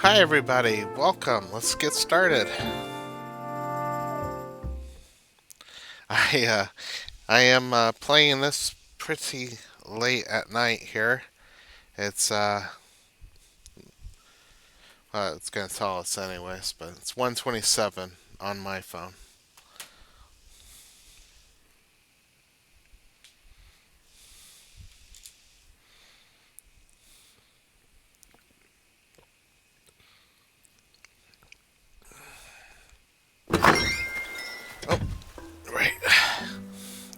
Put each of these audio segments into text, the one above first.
Hi everybody, welcome. Let's get started. I uh, I am playing this pretty late at night here. It's it's gonna tell us anyways, but it's 1:27 on my phone. Oh, right.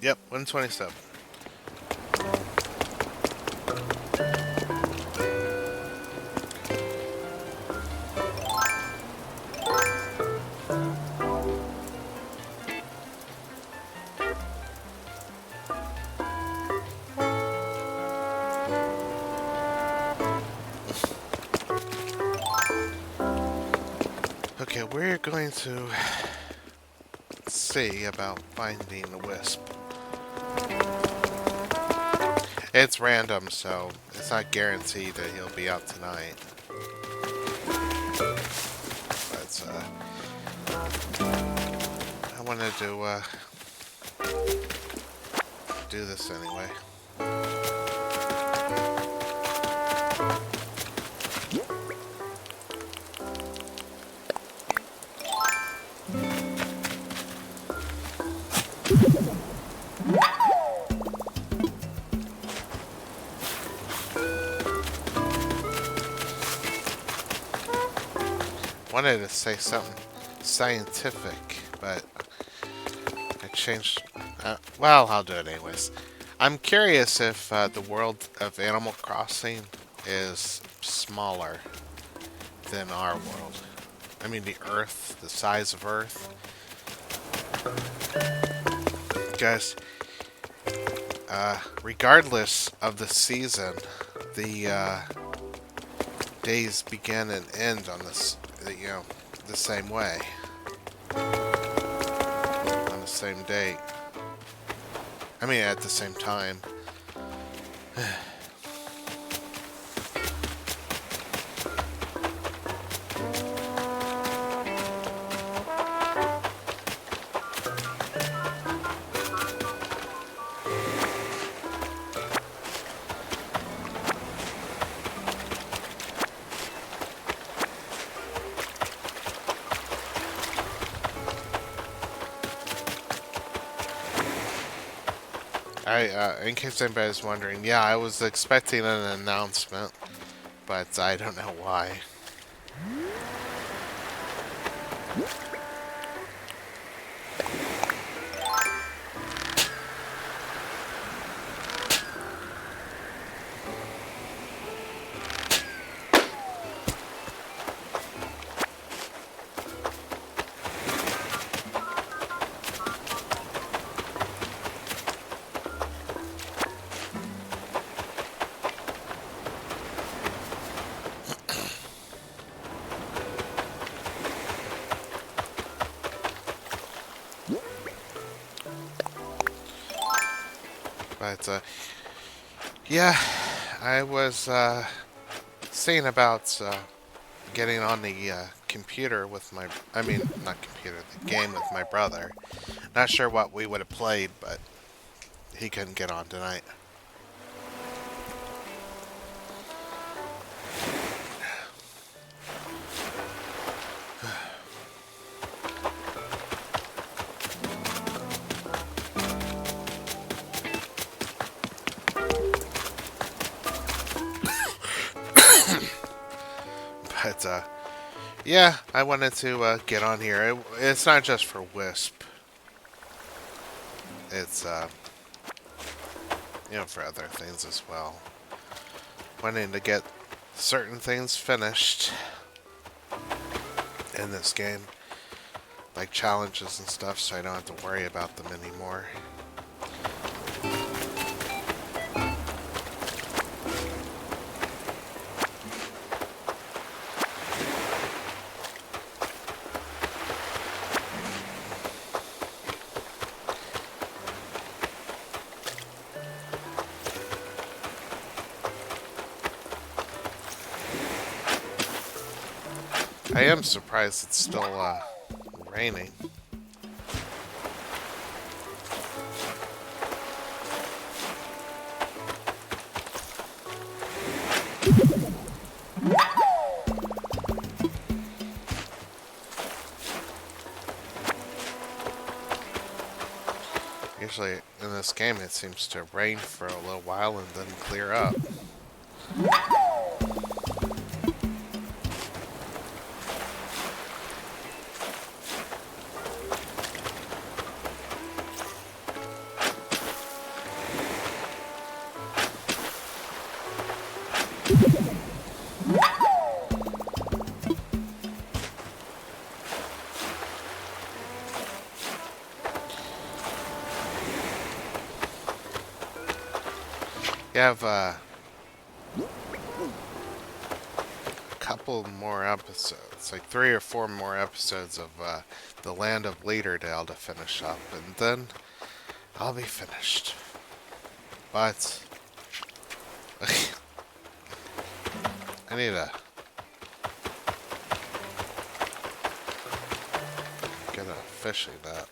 Yep, 1:27. Okay, we're going to see about finding the wisp. It's random, so it's not guaranteed that he'll be out tonight. But I wanted to do this anyway. Wanted to say something scientific, but I changed. Well, I'll do it anyways. I'm curious if the world of Animal Crossing is smaller than our world. I mean, the Earth, the size of Earth. Guys, regardless of the season, the days begin and end on the same way, on the same date. I mean, at the same time. In case anybody's wondering, yeah, I was expecting an announcement, but I don't know why. But yeah, I was seeing about getting on the computer with I mean, not computer, the game with my brother. Not sure what we would have played, but he couldn't get on tonight. But yeah, I wanted to get on here. It's not just for Wisp. It's for other things as well. Wanting to get certain things finished in this game, like challenges and stuff, so I don't have to worry about them anymore. I am surprised it's still raining. Usually in this game it seems to rain for a little while and then clear up. You have a couple more episodes, like 3 or 4 more episodes of The Land of Leaderdale to finish up, and then I'll be finished. But I need to get a fishing net.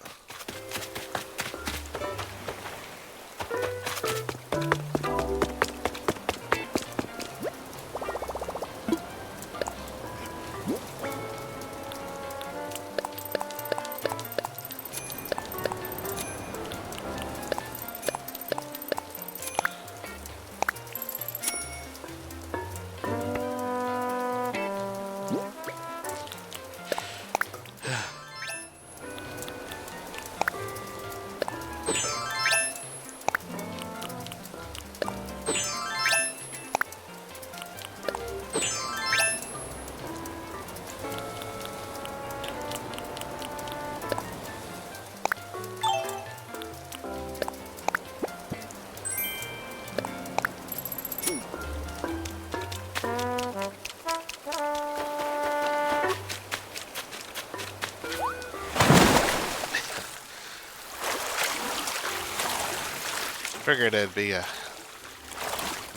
Figured it'd be a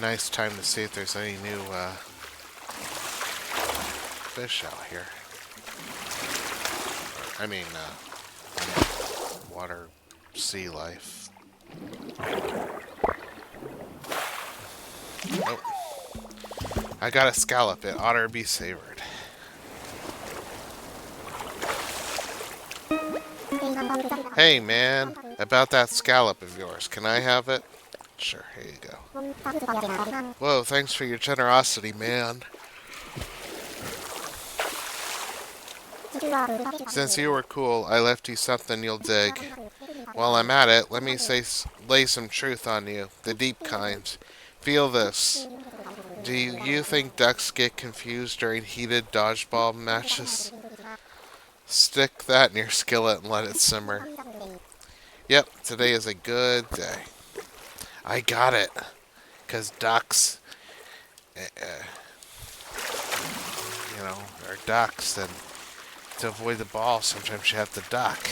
nice time to see if there's any new fish out here. I mean, water, sea life. Oh, I got a scallop. It ought to be savored. Hey, man, about that scallop of yours. Can I have it? Sure, here you go. Whoa, thanks for your generosity, man. Since you were cool, I left you something you'll dig. While I'm at it, let me lay some truth on you, the deep kind. Feel this. Do you think ducks get confused during heated dodgeball matches? Stick that in your skillet and let it simmer. Yep, today is a good day. I got it. 'Cause ducks, are ducks, and to avoid the ball, sometimes you have to duck.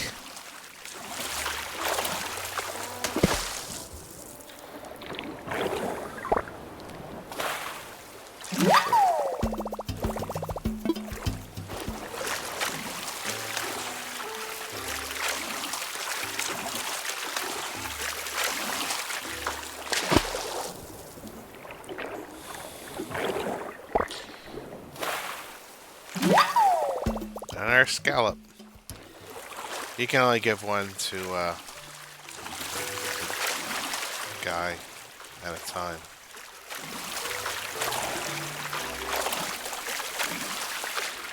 And our scallop. You can only give one to a guy at a time.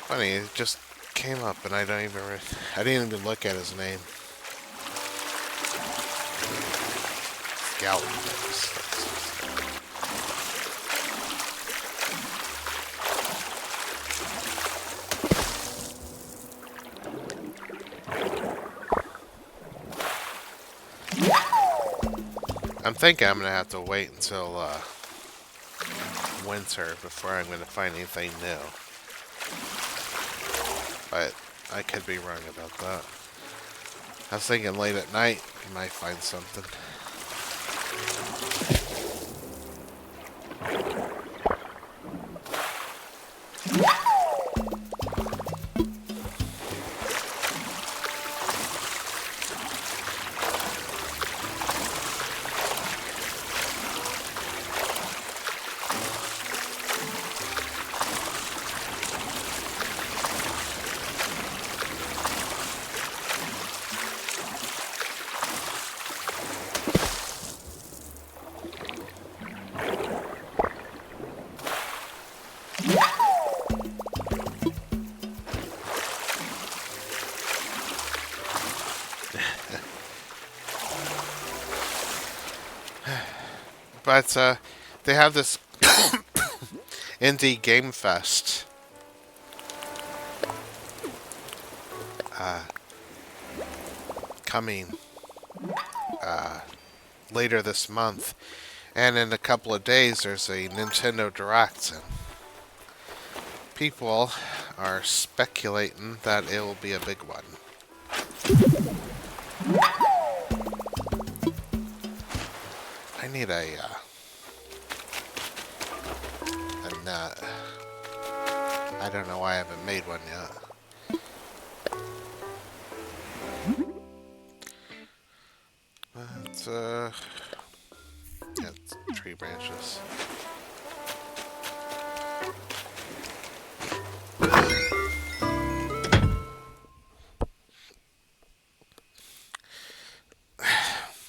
Funny, it just came up and I didn't even look at his name. Scallop. I'm thinking I'm going to have to wait until winter before I'm going to find anything new. But I could be wrong about that. I was thinking late at night you might find something. But they have this indie game fest uh, coming later this month, and in a couple of days there's a Nintendo Direct, and people are speculating that it will be a big one. I need a nut. I don't know why I haven't made one yet. But, yeah, it's tree branches.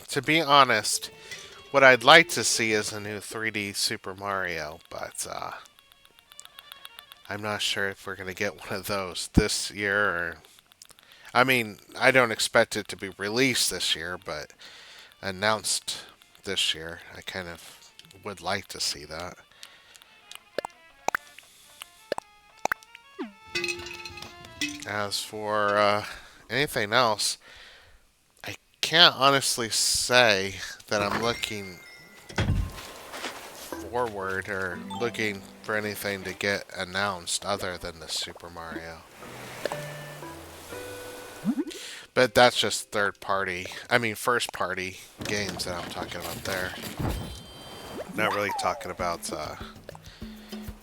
To be honest, what I'd like to see is a new 3D Super Mario, but I'm not sure if we're going to get one of those this year. Or, I mean, I don't expect it to be released this year, but announced this year. I kind of would like to see that. As for anything else, I can't honestly say that I'm looking forward or looking for anything to get announced other than the Super Mario. But that's just first party games that I'm talking about there. Not really talking about,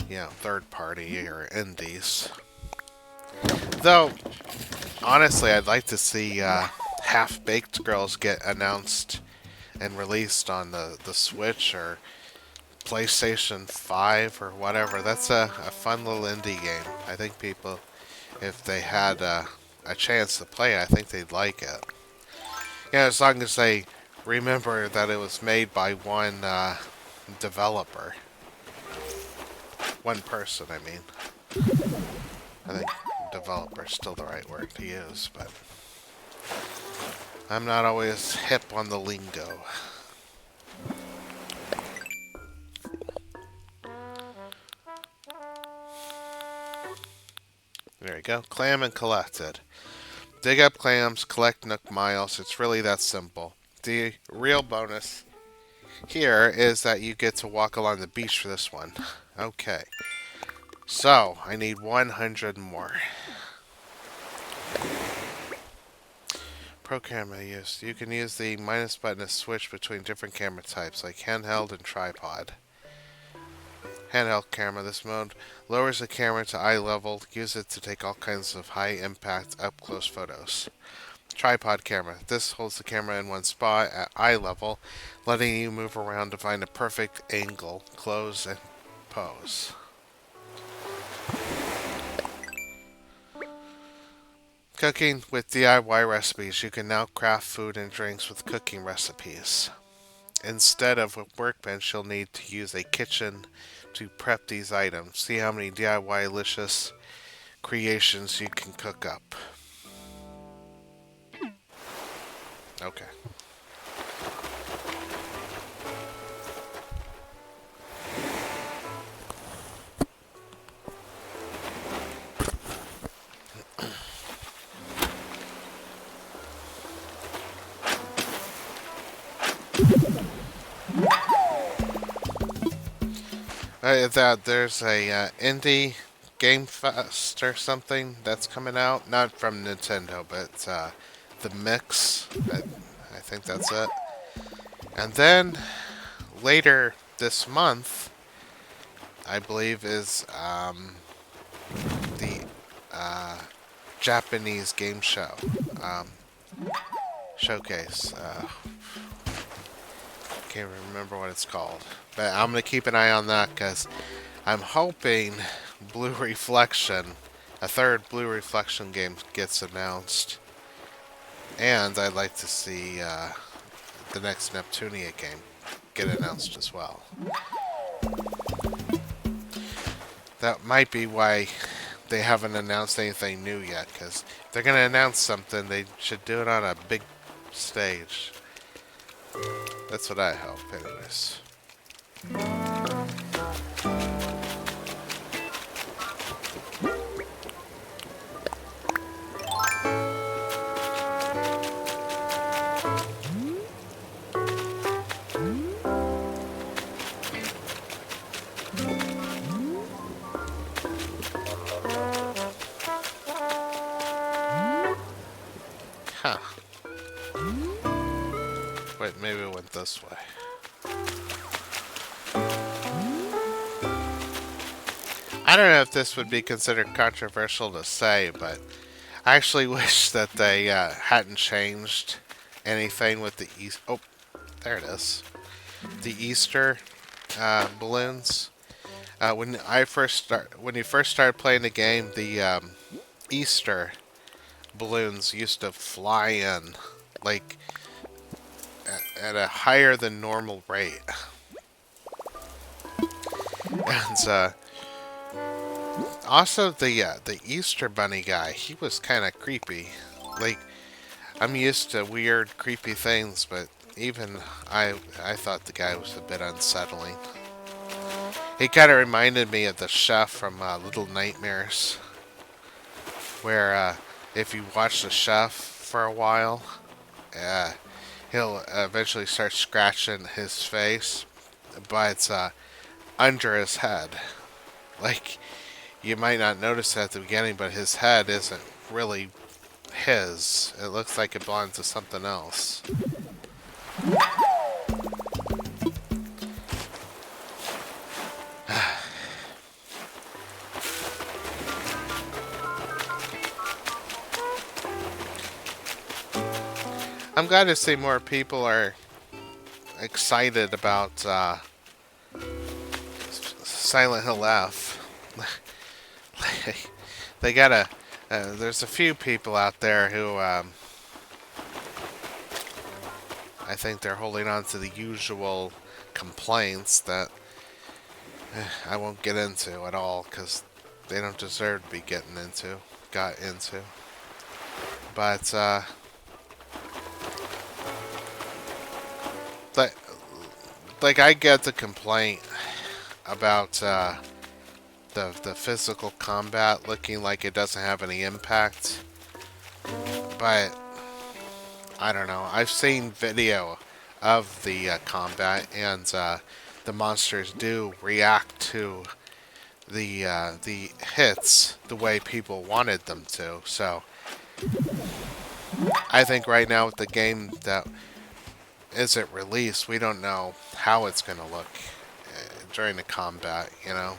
third party or indies. Though, honestly, I'd like to see Half-Baked Girls get announced and released on the Switch or PlayStation 5 or whatever. That's a fun little indie game. I think people, if they had a chance to play it, I think they'd like it. Yeah, as long as they remember that it was made by one developer. One person, I mean. I think developer is still the right word to use, but I'm not always hip on the lingo. There we go. Clam and collected. Dig up clams, collect Nook Miles. It's really that simple. The real bonus here is that you get to walk along the beach for this one. Okay. So, I need 100 more. Pro camera use. You can use the minus button to switch between different camera types, like handheld and tripod. Handheld camera. This mode lowers the camera to eye level. Use it to take all kinds of high impact up close photos. Tripod camera. This holds the camera in one spot at eye level, letting you move around to find a perfect angle, close, and pose. Cooking with DIY recipes. You can now craft food and drinks with cooking recipes. Instead of a workbench, you'll need to use a kitchen to prep these items. See how many DIY-licious creations you can cook up. Okay. There's a indie game fest or something that's coming out. Not from Nintendo, but the Mix. I think that's it. And then later this month, I believe, is the Japanese game show showcase. Can't remember what it's called, but I'm gonna keep an eye on that because I'm hoping Blue Reflection, a third Blue Reflection game, gets announced, and I'd like to see the next Neptunia game get announced as well. That might be why they haven't announced anything new yet, because if they're gonna announce something, they should do it on a big stage. That's what I hope, anyways. Huh. Wait, maybe it went this way. I don't know if this would be considered controversial to say, but I actually wish that they hadn't changed anything with the East. Oh, there it is. The Easter balloons. When you first started playing the game, the Easter balloons used to fly in like at a higher than normal rate, and also the Easter bunny guy, he was kind of creepy. Like I'm used to weird, creepy things, but even I thought the guy was a bit unsettling. He kind of reminded me of the chef from Little Nightmares, where if you watch the chef for a while, uh, he'll eventually start scratching his face, but it's under his head. Like, you might not notice that at the beginning, but his head isn't really his. It looks like it belongs to something else. I'm glad to see more people are excited about Silent Hill F. They gotta. There's a few people out there who I think they're holding on to the usual complaints that I won't get into at all because they don't deserve to be got into. But like, like I get the complaint about the physical combat looking like it doesn't have any impact, but I don't know. I've seen video of the combat, and the monsters do react to the hits the way people wanted them to. So I think right now with the game that isn't released, we don't know how it's going to look during the combat. You know.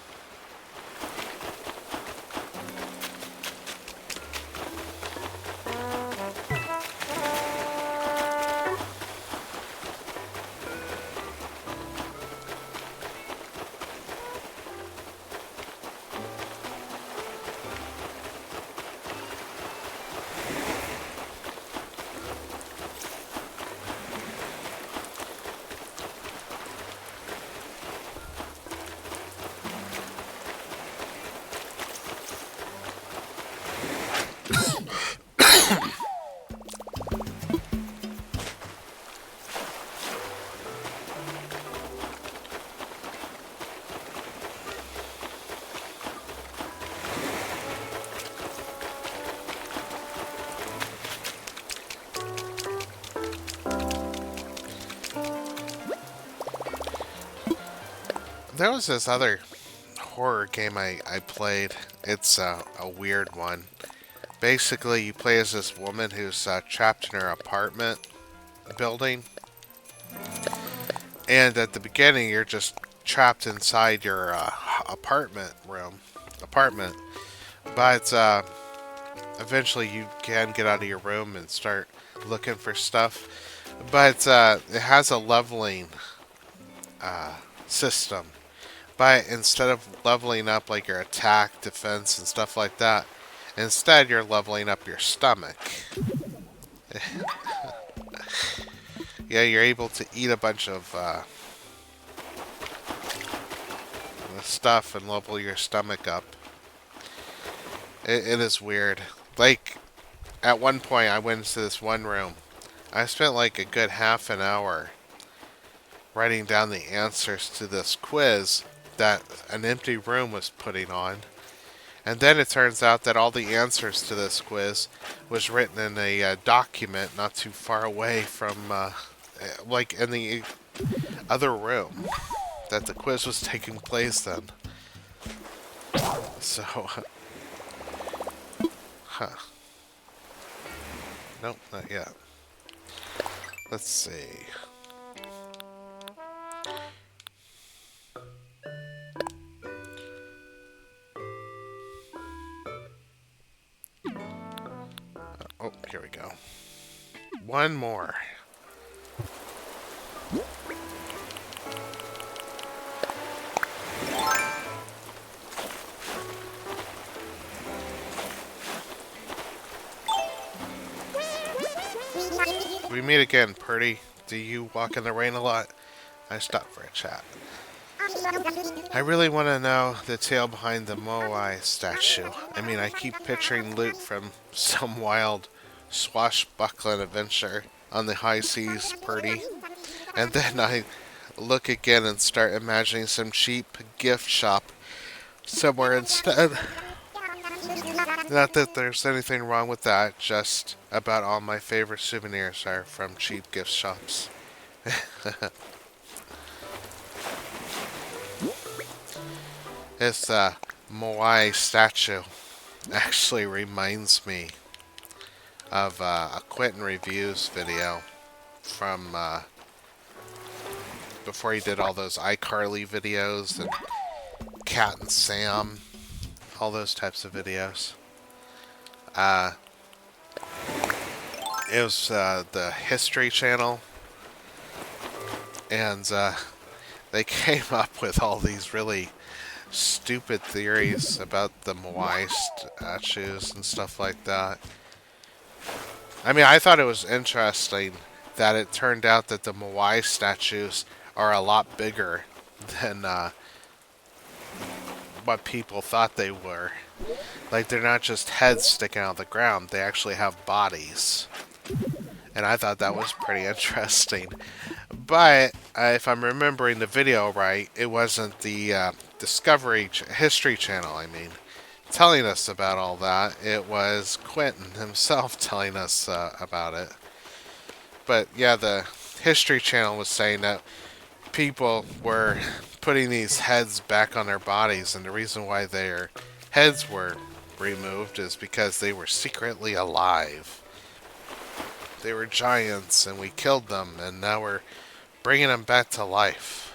There was this other horror game I played. It's a weird one. Basically, you play as this woman who's trapped in her apartment building, and at the beginning, you're just trapped inside your apartment. But eventually, you can get out of your room and start looking for stuff. But it has a leveling system. But instead of leveling up like your attack, defense, and stuff like that, instead you're leveling up your stomach. Yeah, you're able to eat a bunch of stuff and level your stomach up. It is weird. Like, at one point I went into this one room. I spent like a good half an hour writing down the answers to this quiz that an empty room was putting on. And then it turns out that all the answers to this quiz was written in a document not too far away from, like in the other room that the quiz was taking place in. So, huh. Nope, not yet. Let's see. Oh, here we go. One more. We meet again, Purdy. Do you walk in the rain a lot? I stopped for a chat. I really want to know the tale behind the Moai statue. I mean, I keep picturing loot from some wild swashbuckling adventure on the high seas, Purdy. And then I look again and start imagining some cheap gift shop somewhere instead. Not that there's anything wrong with that, just about all my favorite souvenirs are from cheap gift shops. This Moai statue actually reminds me of a Quentin Reviews video from before he did all those iCarly videos and Cat and Sam, all those types of videos. It was the History Channel, and they came up with all these really stupid theories about the Moai statues and stuff like that. I mean, I thought it was interesting that it turned out that the Moai statues are a lot bigger than what people thought they were. Like, they're not just heads sticking out of the ground, they actually have bodies. And I thought that was pretty interesting. But if I'm remembering the video right, it wasn't the History Channel, I mean, telling us about all that. It was Quentin himself telling us about it. But yeah, the History Channel was saying that people were putting these heads back on their bodies, and the reason why their heads were removed is because they were secretly alive. They were giants, and we killed them, and now we're bringing them back to life.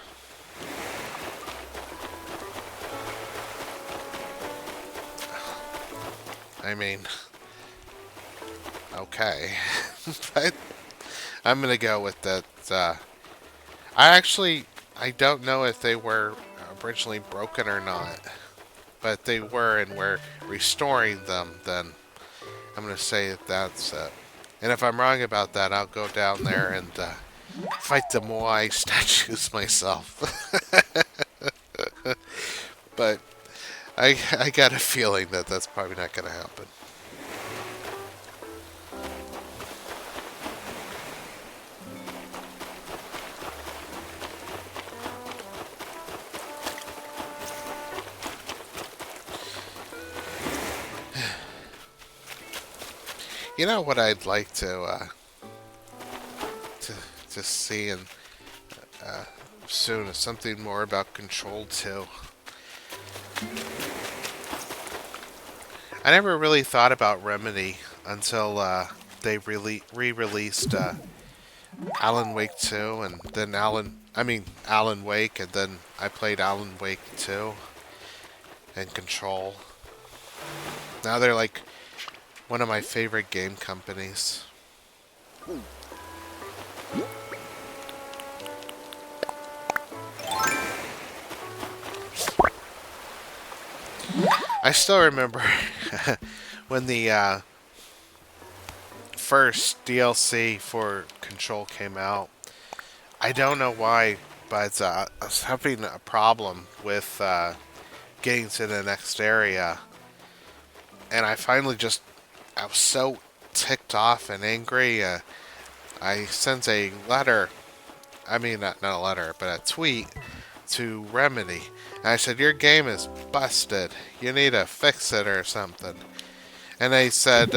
I mean, okay. But I'm going to go with that. I don't know if they were originally broken or not. But they were, and we're restoring them, then I'm going to say that that's it. And if I'm wrong about that, I'll go down there and fight the Moai statues myself. But I got a feeling that that's probably not going to happen. You know what I'd like to see and soon is something more about Control 2. I never really thought about Remedy until they re-released Alan Wake 2, and then Alan Wake, and then I played Alan Wake 2 and Control. Now they're like one of my favorite game companies. I still remember when the first DLC for Control came out. I don't know why, but I was having a problem with getting to the next area. And I was so ticked off and angry. I sent a letter I mean, not a letter, but a tweet to Remedy. And I said, your game is busted. You need to fix it or something. And they said,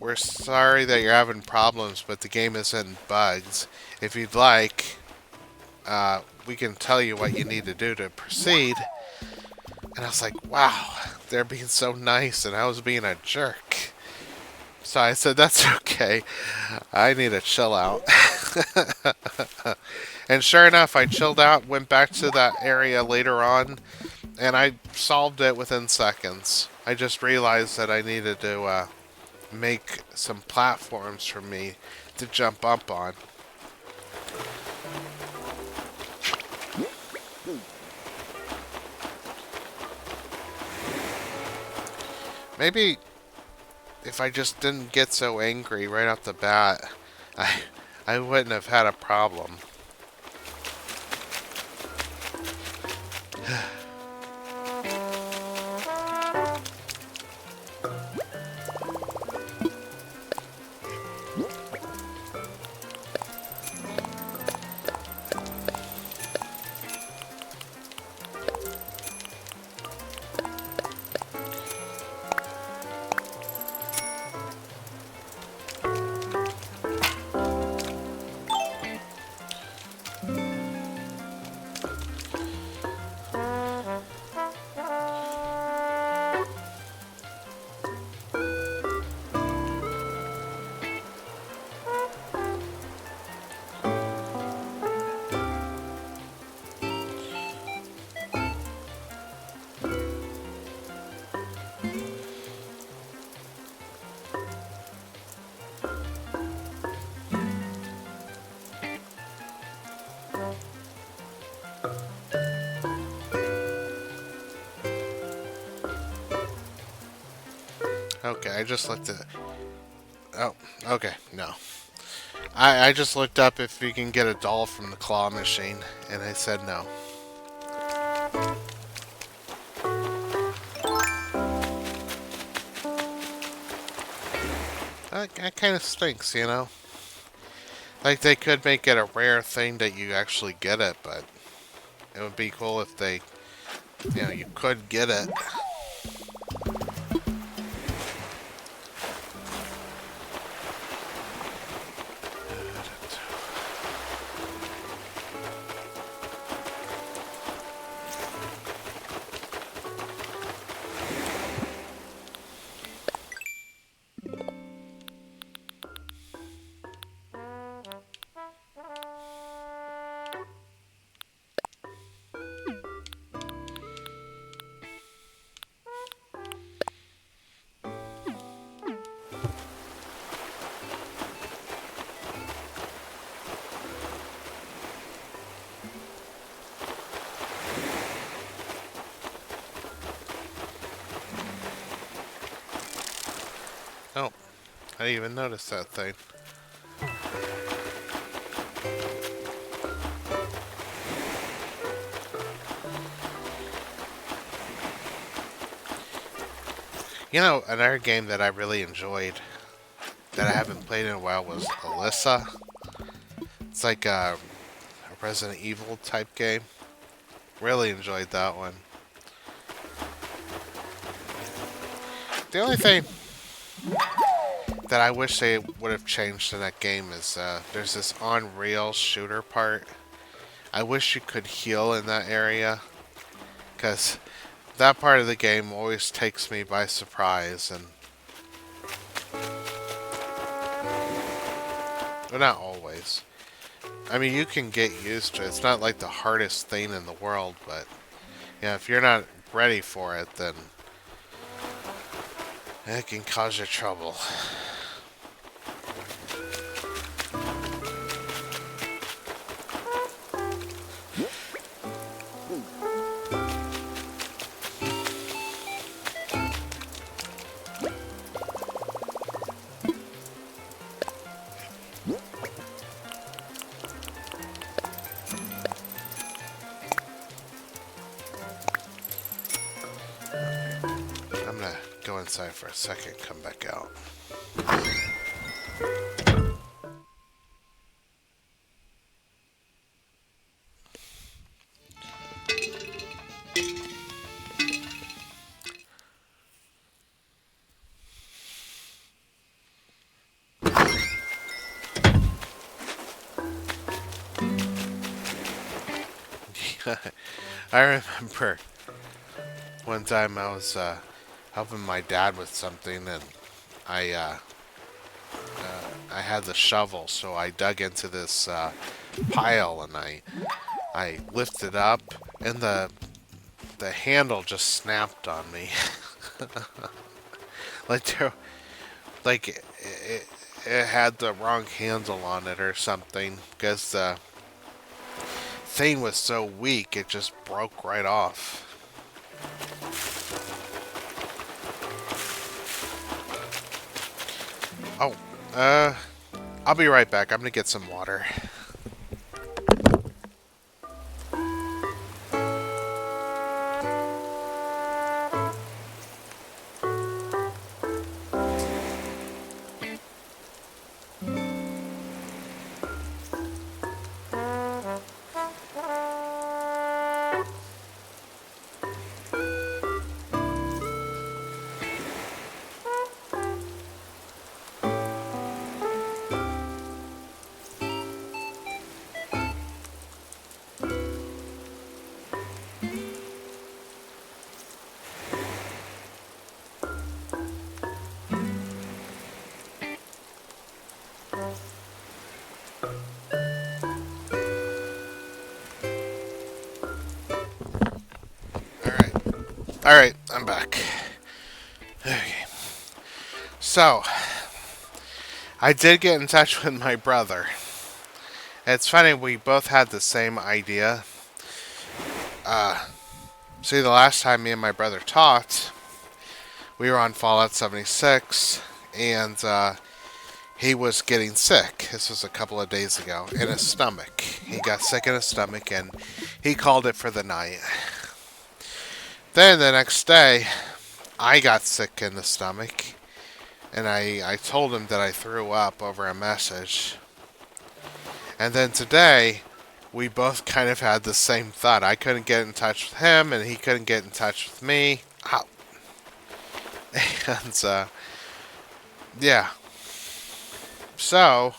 we're sorry that you're having problems, but the game isn't bugs. If you'd like, we can tell you what you need to do to proceed. And I was like, wow, they're being so nice, and I was being a jerk. So I said, that's okay. I need to chill out. And sure enough, I chilled out, went back to that area later on, and I solved it within seconds. I just realized that I needed to make some platforms for me to jump up on. Maybe if I just didn't get so angry right off the bat, I wouldn't have had a problem. Okay, I just looked at... Oh, okay, no. I just looked up if you can get a doll from the claw machine, and I said no. That kind of stinks, you know? Like, they could make it a rare thing that you actually get it, but it would be cool if they, you could get it. Oh, I didn't even notice that thing. You know, another game that I really enjoyed that I haven't played in a while was Alyssa. It's like a Resident Evil type game. Really enjoyed that one. The only thing that I wish they would have changed in that game is there's this on-rail shooter part. I wish you could heal in that area, because that part of the game always takes me by surprise. And well, not always. I mean, you can get used to it. It's not like the hardest thing in the world, but if you're not ready for it, then it can cause you trouble. I'm gonna go inside for a second, come back out. I remember one time I was helping my dad with something, and I I had the shovel, so I dug into this pile, and I lifted up, and the handle just snapped on me. like there, like it had the wrong handle on it or something, because the thing was so weak it just broke right off. Oh, uh, I'll be right back. I'm gonna get some water. Alright. Alright, I'm back. Okay. So, I did get in touch with my brother. It's funny, we both had the same idea. See, the last time me and my brother talked, we were on Fallout 76, and he was getting sick. This was a couple of days ago, in his stomach. He got sick in his stomach, and he called it for the night. Then the next day, I got sick in the stomach, and I told him that I threw up over a message. And then today, we both kind of had the same thought. I couldn't get in touch with him, and he couldn't get in touch with me. Ow. And, yeah. So,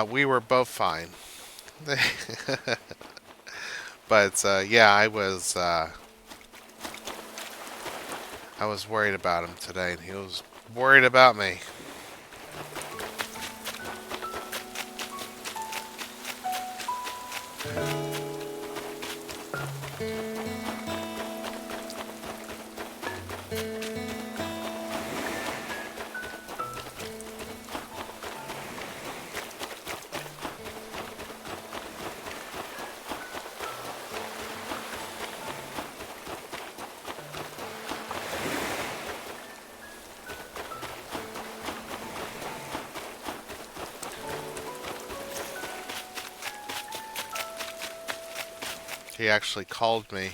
we were both fine. But, yeah, I was worried about him today, and he was worried about me. He actually called me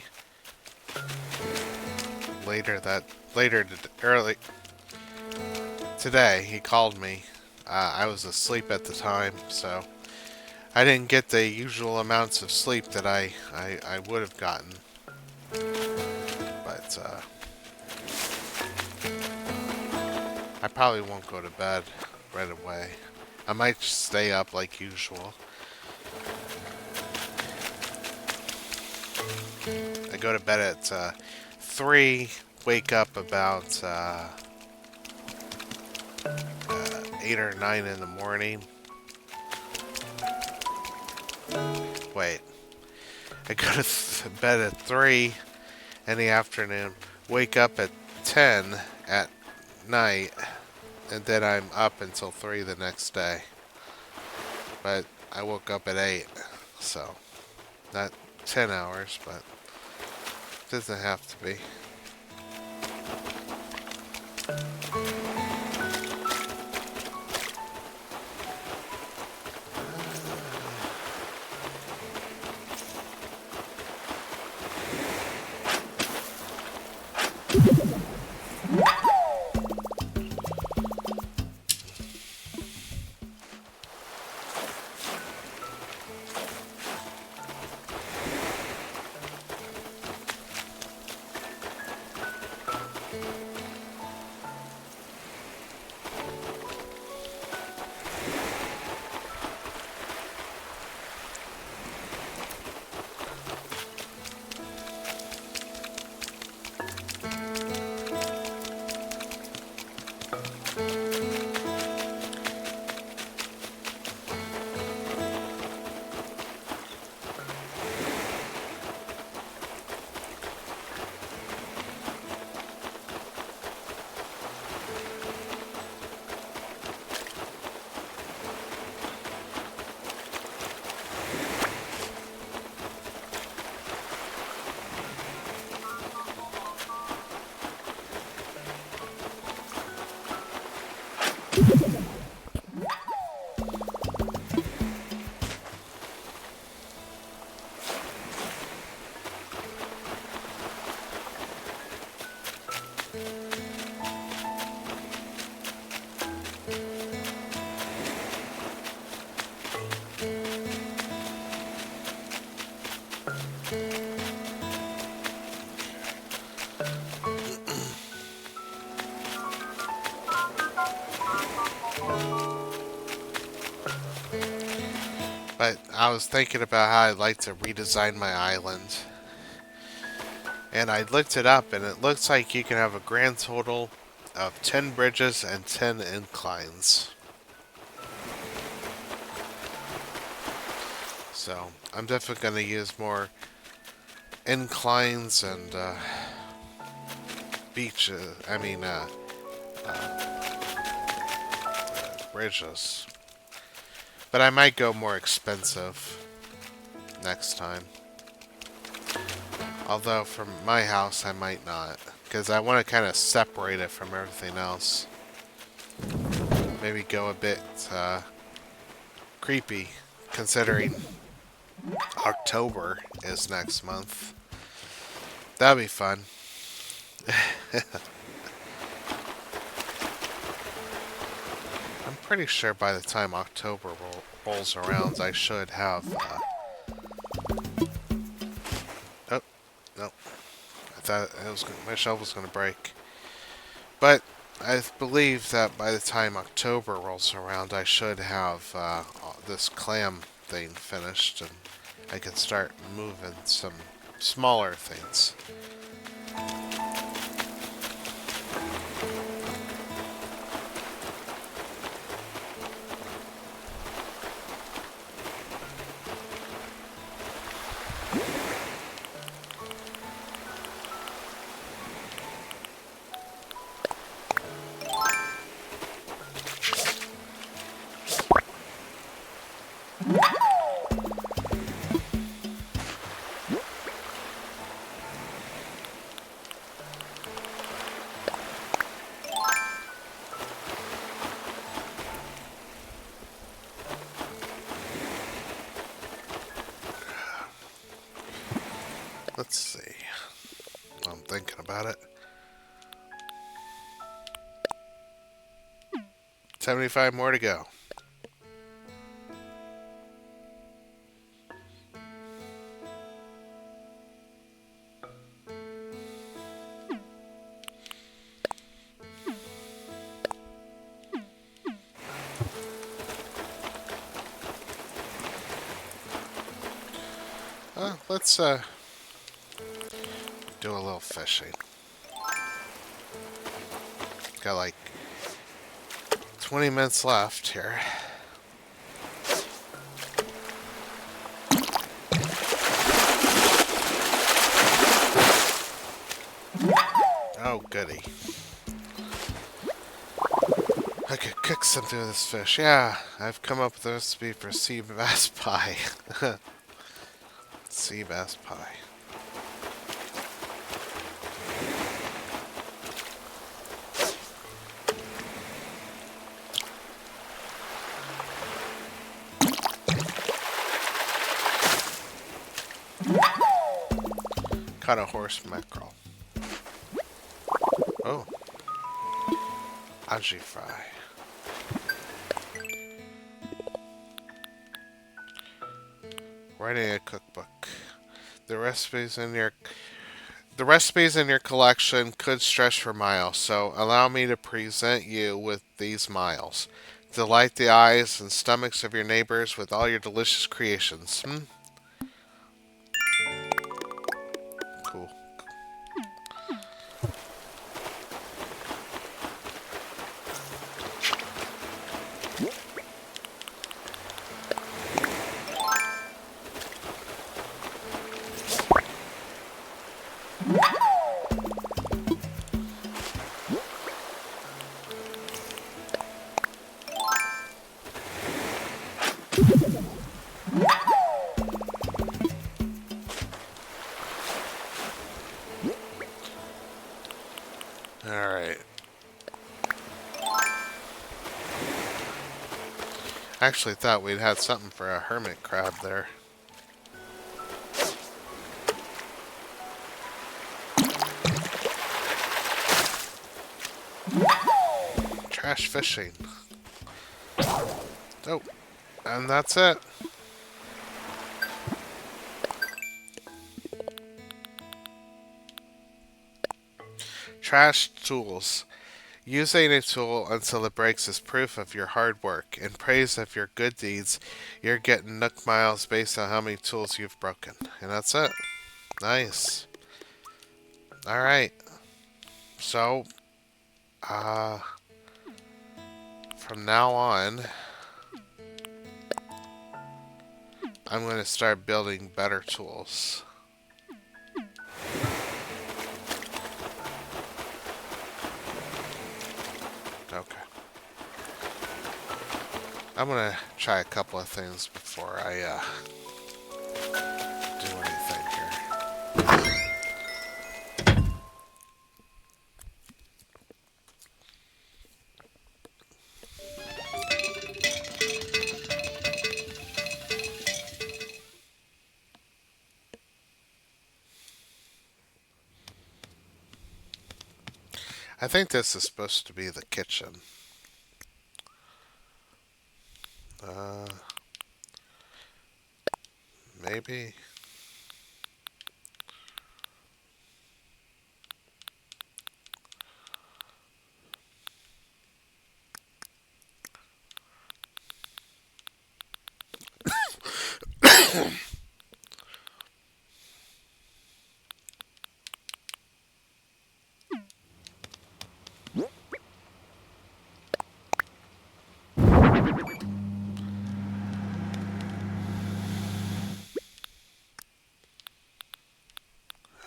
later early today. He called me. I was asleep at the time, so I didn't get the usual amounts of sleep that I would have gotten. But I probably won't go to bed right away. I might stay up like usual. I go to bed at 3, wake up about 8 or 9 in the morning. Wait. I go to bed at 3 in the afternoon, wake up at 10 at night, and then I'm up until 3 the next day. But I woke up at 8, so not 10 hours, but it doesn't have to be. But I was thinking about how I'd like to redesign my island. And I looked it up, and it looks like you can have a grand total of 10 bridges and 10 inclines. So I'm definitely going to use more inclines and beaches. Bridges. But I might go more expensive next time. Although from my house, I might not. Because I want to kind of separate it from everything else. Maybe go a bit creepy, considering October is next month. That'd be fun. I'm pretty sure by the time October rolls around, I should have... Oh, no. I thought my shelf was going to break. But I believe that by the time October rolls around, I should have this clam thing finished, and I can start moving some smaller things. Let's see. I'm thinking about it. 75 more to go. Let's do a little fishing. Got like 20 minutes left here. Oh, goody. I could cook something with this fish. Yeah, I've come up with a recipe for sea bass pie. Sea bass pie. Caught a horse mackerel. Oh. Aji fry. Writing a cookbook. The recipes in your collection could stretch for miles, so allow me to present you with these miles. Delight the eyes and stomachs of your neighbors with all your delicious creations. Cool. Alright. I actually thought we'd had something for a hermit crab there. Trash fishing. Oh, and that's it. Trash tools. Using a tool until it breaks is proof of your hard work. In praise of your good deeds, you're getting Nook Miles based on how many tools you've broken. And that's it. Nice. Alright. So, uh, from now on, I'm going to start building better tools. Okay. I'm going to try a couple of things before I do anything here. I think this is supposed to be the kitchen. Uh, maybe.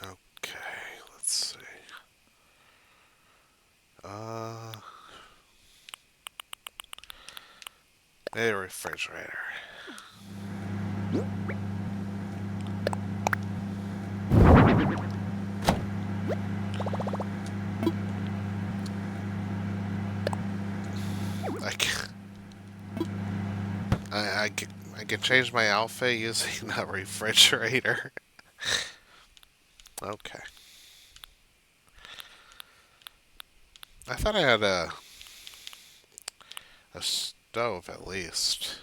Okay, let's see. Uh, maybe a refrigerator. I can, I can change my outfit using a refrigerator. Okay. I thought I had a stove at least.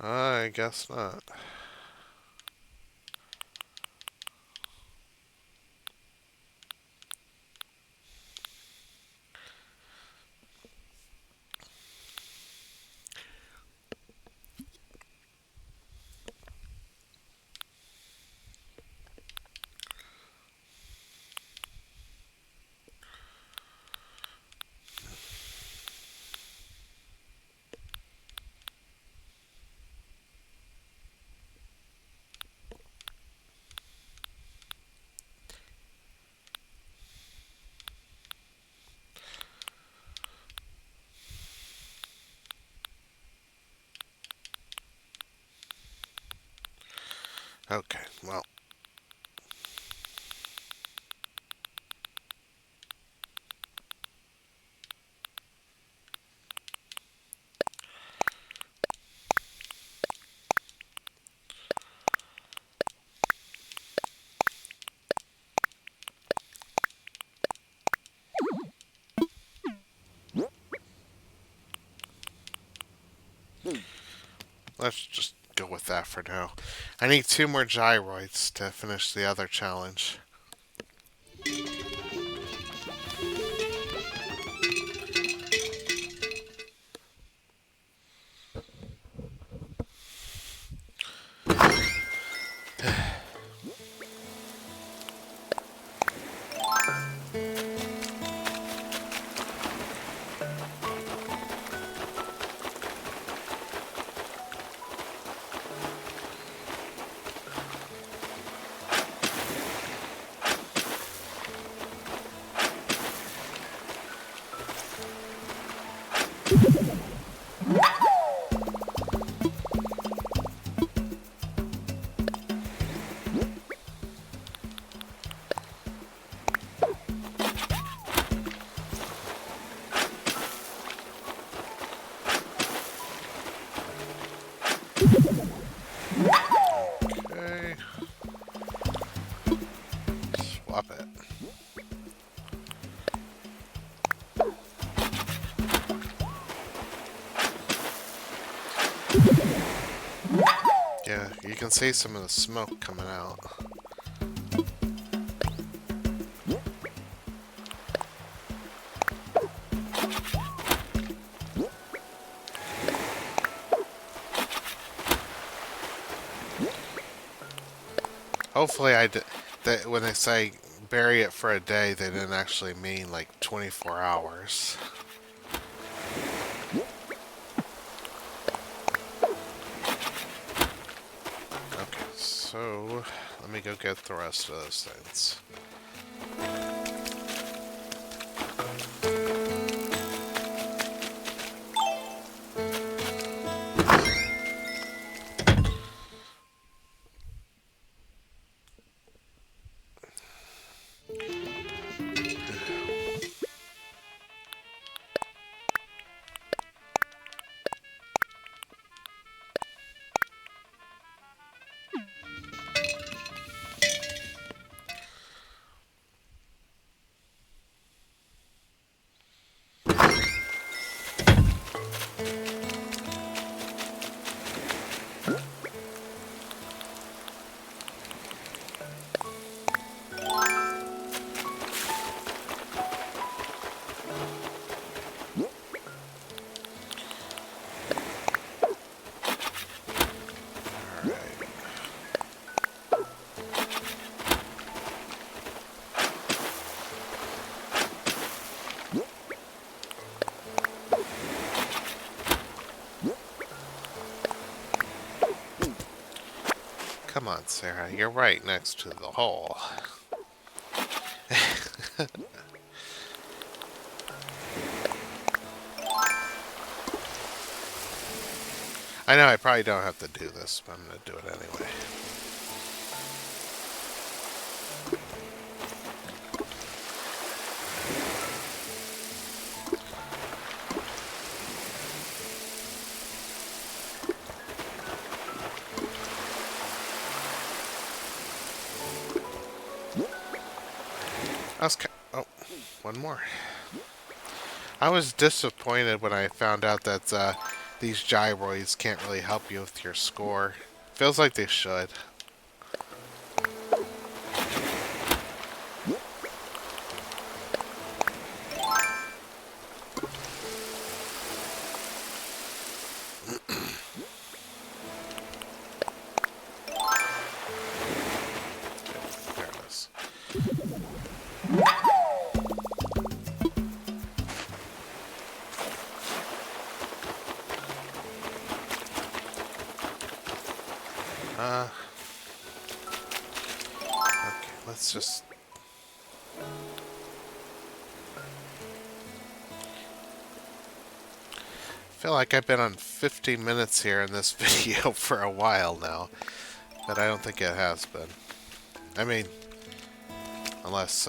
I guess not. Okay, well. Let's just go with that for now. I need 2 more gyroids to finish the other challenge. can see some of the smoke coming out. Hopefully when they say bury it for a day, they didn't actually mean like 24 hours. Okay, so let me go get the rest of those things. Come on, Sarah, you're right next to the hole. I know I probably don't have to do this, but I'm going to do it anyway. Oh, one more. I was disappointed when I found out that these gyroids can't really help you with your score. Feels like they should. There it is. Okay, let's just... I feel like I've been on 15 minutes here in this video for a while now, but I don't think it has been. I mean, unless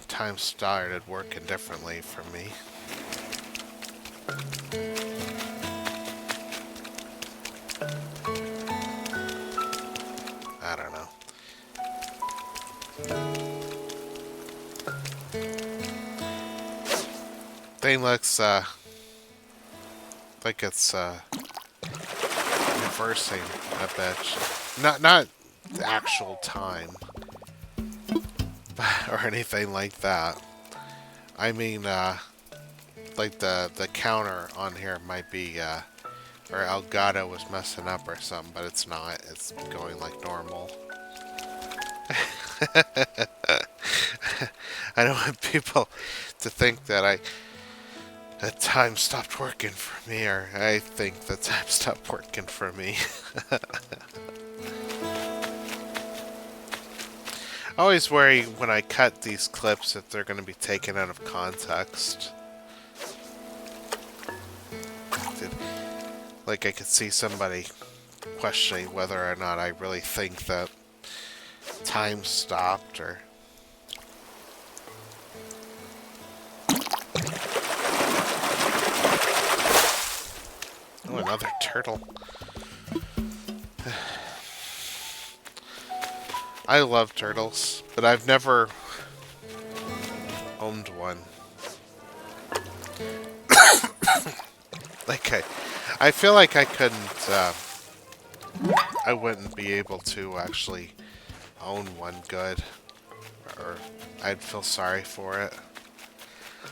time started working differently for me. I don't know. Thing looks like it's reversing a bit. Not the actual time or anything like that. I mean, like the counter on here might be or Elgato was messing up or something, but it's not. It's going like normal. I don't want people to think that that time stopped working for me, or I think that time stopped working for me. I always worry when I cut these clips that they're going to be taken out of context. Like I could see somebody questioning whether or not I really think that time stopped, or... Oh, another turtle. I love turtles, but I've never owned one. Like I feel like I couldn't I wouldn't be able to actually own one good, or I'd feel sorry for it.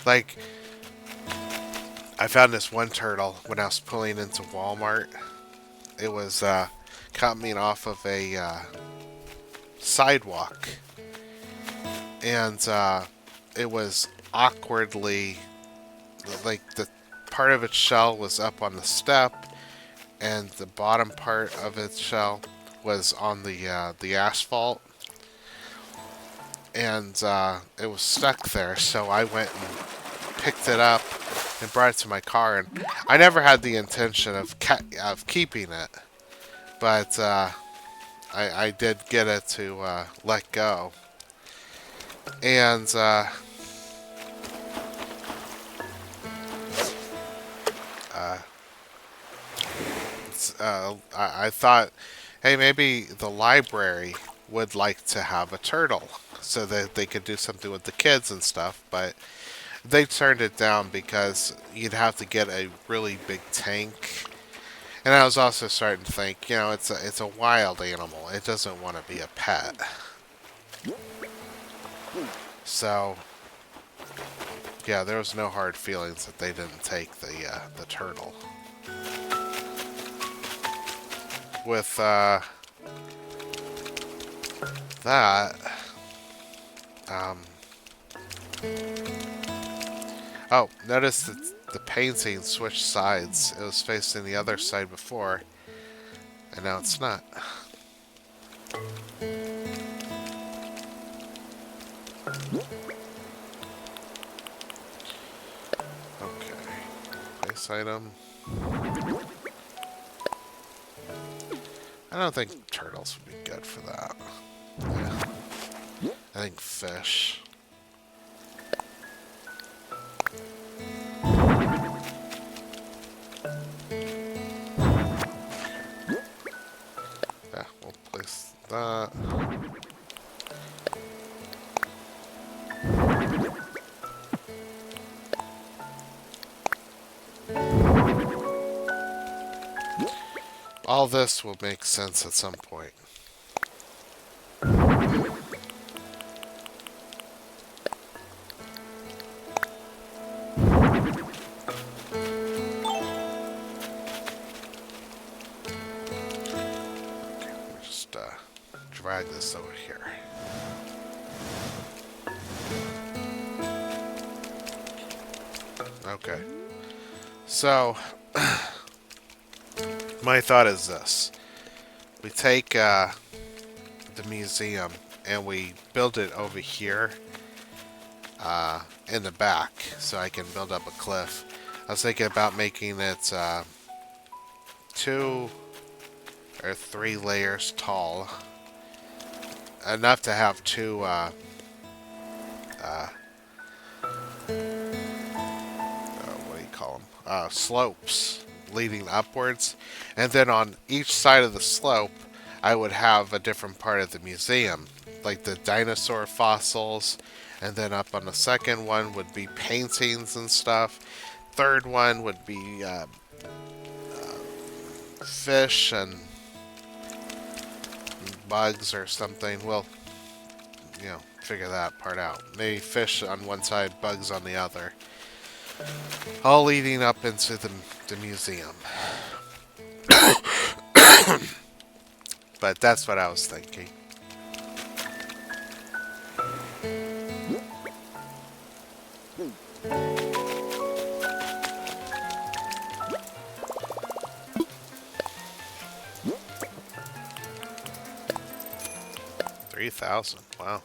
Like, I found this one turtle when I was pulling into Walmart. It was coming off of a sidewalk, and it was awkwardly, like, the part of its shell was up on the step, and the bottom part of its shell was on the asphalt, and it was stuck there. So I went and picked it up and brought it to my car, and I never had the intention of keeping it, but I did get it to let go, and uh, I thought, hey, maybe the library would like to have a turtle so that they could do something with the kids and stuff, but they turned it down because you'd have to get a really big tank. And I was also starting to think, it's a wild animal. It doesn't want to be a pet. So, yeah, there was no hard feelings that they didn't take the turtle. With that, um, oh, notice that the painting switched sides. It was facing the other side before, and now it's not. Okay, place item. I don't think turtles would be good for that. Yeah. I think fish. Yeah, we'll place that. All this will make sense at some point. Drag this over here. Okay. So, my thought is this. We take the museum and we build it over here in the back so I can build up a cliff. I was thinking about making it 2 or 3 layers tall. Enough to have 2 what do you call them? Slopes leading upwards, and then on each side of the slope I would have a different part of the museum, like the dinosaur fossils, and then up on the second one would be paintings and stuff. Third one would be fish and bugs or something. Well, figure that part out. Maybe fish on one side, bugs on the other. All leading up into the museum. But that's what I was thinking. $3,000. Wow.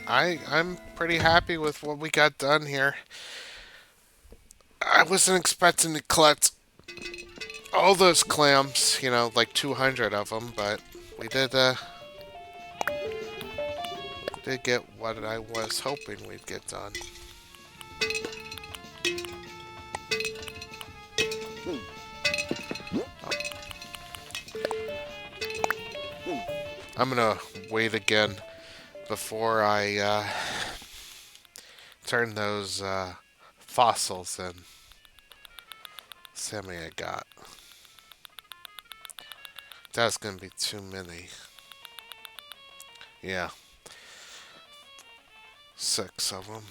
I'm pretty happy with what we got done here. I wasn't expecting to collect all those clams, like 200 of them, but we did get what I was hoping we'd get done. I'm gonna wait again before I turn those fossils in. See how many I got. That's gonna be too many. Yeah. 6 of them.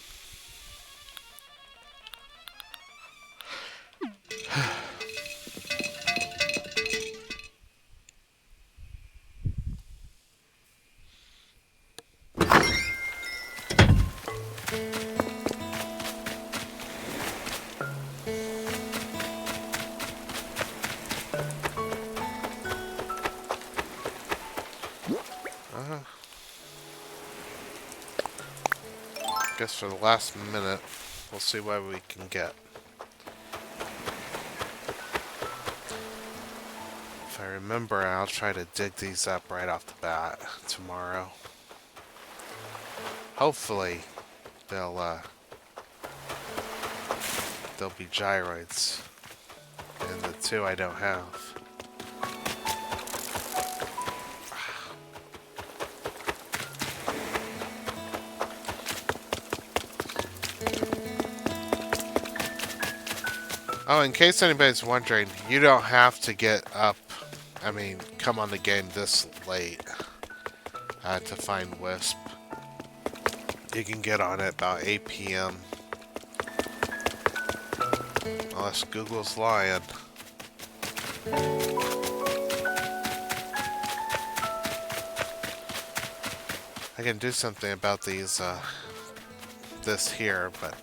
Guess for the last minute, we'll see what we can get. If I remember, I'll try to dig these up right off the bat tomorrow. Hopefully, they'll be gyroids, and the 2 I don't have. Oh, in case anybody's wondering, you don't have to get up, come on the game this late to find Wisp. You can get on it about 8 p.m. Unless Google's lying. I can do something about these, this here, but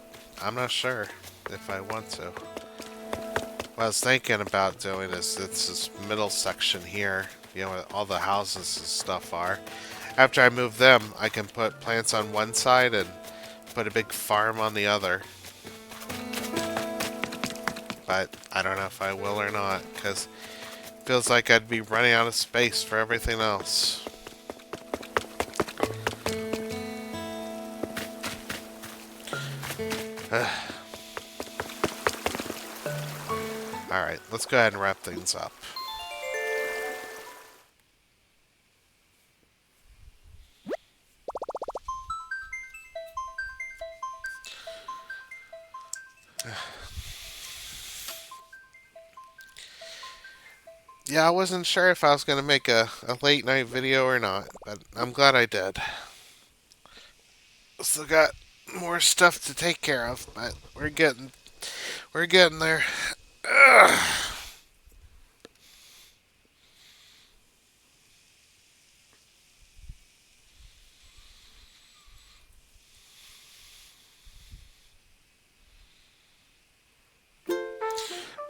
I'm not sure if I want to. What I was thinking about doing is it's this middle section here, where all the houses and stuff are. After I move them, I can put plants on one side and put a big farm on the other. But I don't know if I will or not, because it feels like I'd be running out of space for everything else. Alright, let's go ahead and wrap things up. Yeah, I wasn't sure if I was going to make a late night video or not, but I'm glad I did. Still got more stuff to take care of, but we're getting there. Ugh.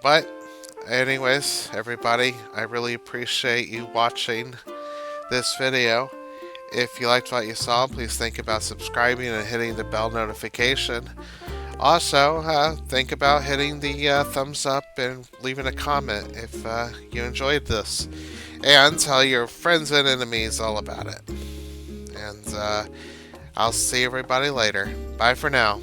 But anyways, everybody, I really appreciate you watching this video. If you liked what you saw, please think about subscribing and hitting the bell notification. Also, think about hitting the thumbs up and leaving a comment if you enjoyed this. And tell your friends and enemies all about it. And I'll see everybody later. Bye for now.